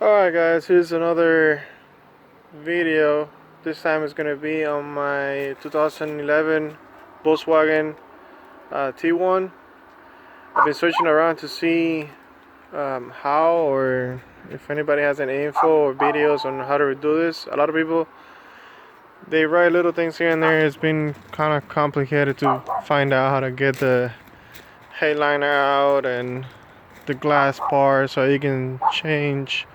Alright guys, here's another video. This time it's gonna be on my 2011 Volkswagen Tiguan. I've been searching around to see how, or if anybody has any info or videos on how to do this. A lot of people, they write little things here and there. It's been kind of complicated to find out how to get the headliner out and the glass part so you can change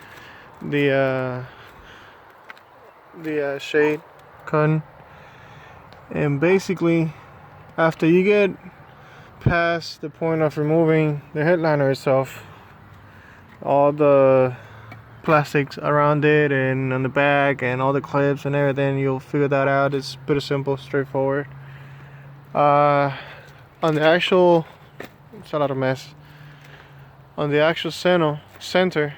the shade cone. And basically, after you get past the point of removing the headliner itself, all the plastics around it and on the back and all the clips and everything, you'll figure that out. It's pretty simple, straightforward. On the actual, it's a lot of mess. On the actual center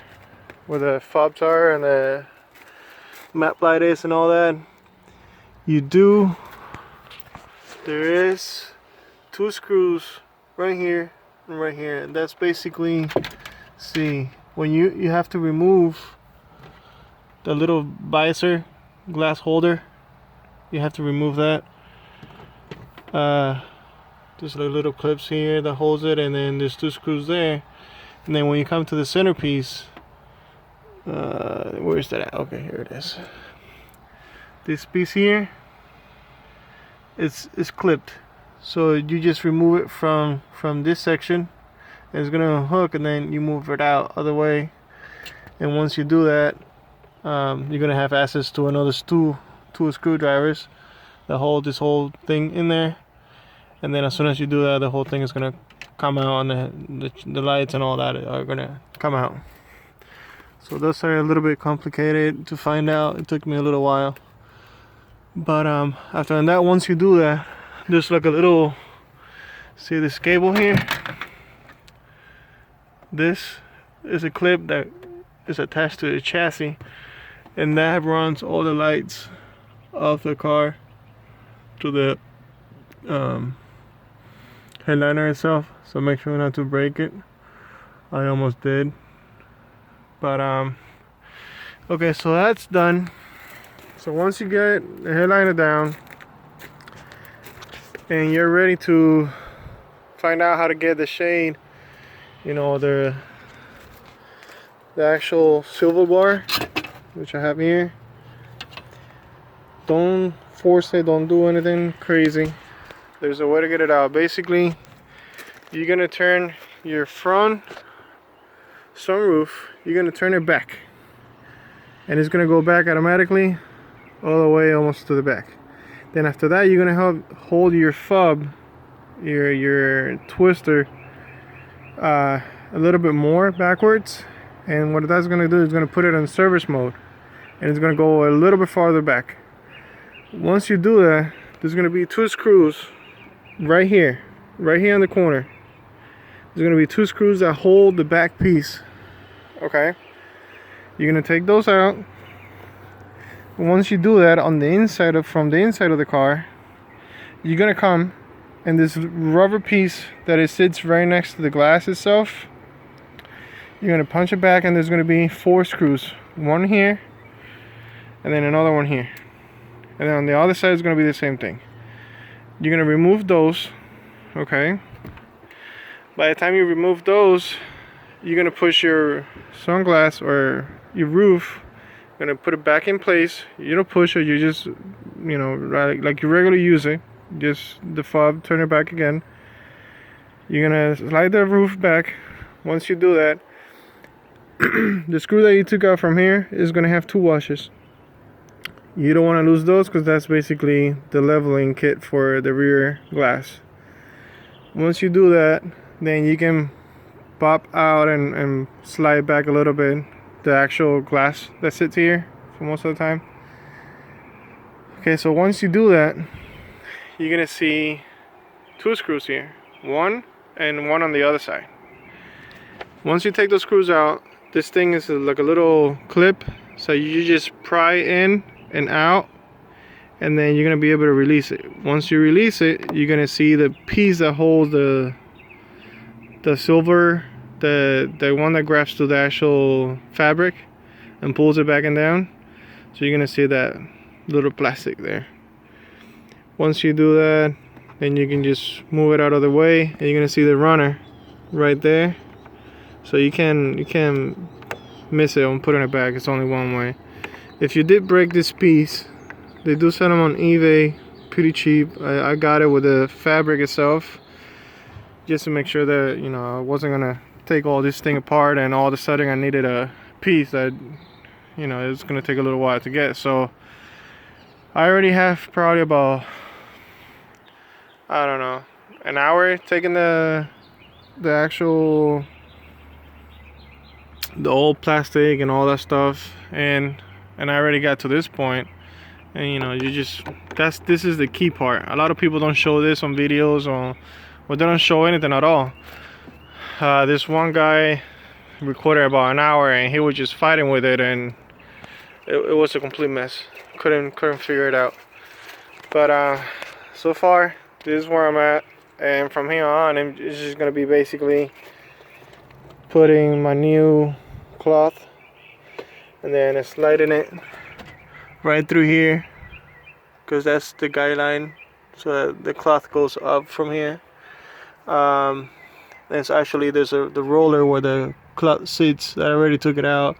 where the fobs are and the map light is and all that, there is two screws right here and right here, and that's basically, see, when you have to remove the little visor glass holder, you have to remove that. There's like little clips here that holds it, and then there's two screws there. And then when you come to the centerpiece, where's that at? Okay, here it is. This piece here, it's clipped, so you just remove it from this section, and it's gonna hook, and then you move it out other way. And once you do that, you're gonna have access to another two screwdrivers that hold this whole thing in there. And then as soon as you do that, the whole thing is gonna come out, and the lights and all that are gonna come out. So those are a little bit complicated to find out. It took me a little while, but after that, once you do that, there's like a little, see this cable here, this is a clip that is attached to the chassis, and that runs all the lights of the car to the headliner itself. So make sure not to break it. I almost did, but okay, so that's done. So once you get the headliner down and you're ready to find out how to get the shade, you know, the actual silver bar, which I have here, don't force it, don't do anything crazy. There's a way to get it out. Basically, you're gonna turn your front sunroof, you're gonna turn it back, and it's gonna go back automatically all the way almost to the back. Then after that, you're gonna hold your fob, your twister, a little bit more backwards, and what that's gonna do is gonna put it in service mode, and it's gonna go a little bit farther back. Once you do that, there's gonna be two screws right here in the corner. There's gonna be two screws that hold the back piece. Okay, you're gonna take those out. Once you do that, on the inside from the inside of the car, you're gonna come, and this rubber piece that it sits right next to the glass itself, you're gonna punch it back, and there's gonna be four screws, one here and then another one here, and then on the other side is gonna be the same thing. You're gonna remove those. Okay, by the time you remove those, you're gonna push your sunglass or your roof, gonna put it back in place. You don't push it, you just, you know, like you regularly use it, just the fob, turn it back again. You're gonna slide the roof back. Once you do that, the screw that you took out from here is gonna have two washers. You don't want to lose those, because that's basically the leveling kit for the rear glass. Once you do that, then you can pop out and slide back a little bit the actual glass that sits here for most of the time. Okay, so once you do that, you're gonna see two screws here, one and one on the other side. Once you take those screws out, this thing is like a little clip, so you just pry in and out, and then you're gonna be able to release it. Once you release it, you're gonna see the piece that holds the silver, the one that grabs to the actual fabric, and pulls it back and down. So you're gonna see that little plastic there. Once you do that, then you can just move it out of the way, and you're gonna see the runner right there. So you can miss it on putting it back. It's only one way. If you did break this piece, they do sell them on eBay pretty cheap. I got it with the fabric itself, just to make sure that, you know, I wasn't gonna take all this thing apart and all of a sudden I needed a piece that, you know, it's gonna take a little while to get. So I already have probably about, I don't know, an hour taking the old plastic and all that stuff, and I already got to this point. And you know, you just, this is the key part. A lot of people don't show this on videos, or they don't show anything at all. This one guy recorded about an hour and he was just fighting with it, and it was a complete mess. Couldn't figure it out. But so far this is where I'm at, and from here on it's just gonna be basically putting my new cloth and then sliding it right through here, because that's the guideline, so that the cloth goes up from here. There's actually the roller where the cloth sits that I already took it out,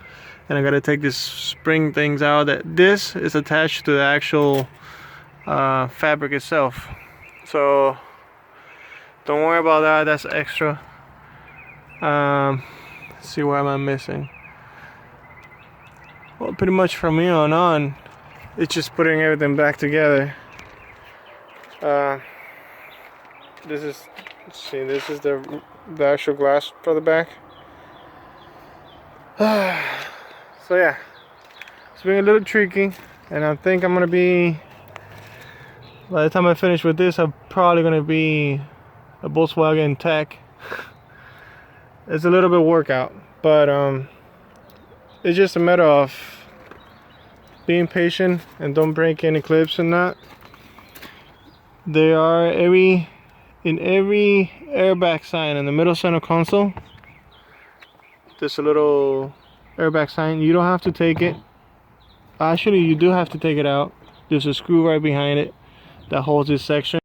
and I gotta take this spring things out. That this is attached to the actual fabric itself, so don't worry about that. That's extra. Let's see, what am I missing? Well, pretty much from here on, it's just putting everything back together. This is, let's see, this is the actual glass for the back. So yeah, it's been a little tricky, and I think I'm gonna be, by the time I finish with this, I'm probably gonna be a Volkswagen Tech. It's a little bit workout, but it's just a matter of being patient and don't break any clips and that. There are in every airbag sign in the middle center console, there's a little airbag sign. You don't have to take it. Actually, you do have to take it out. There's a screw right behind it that holds this section.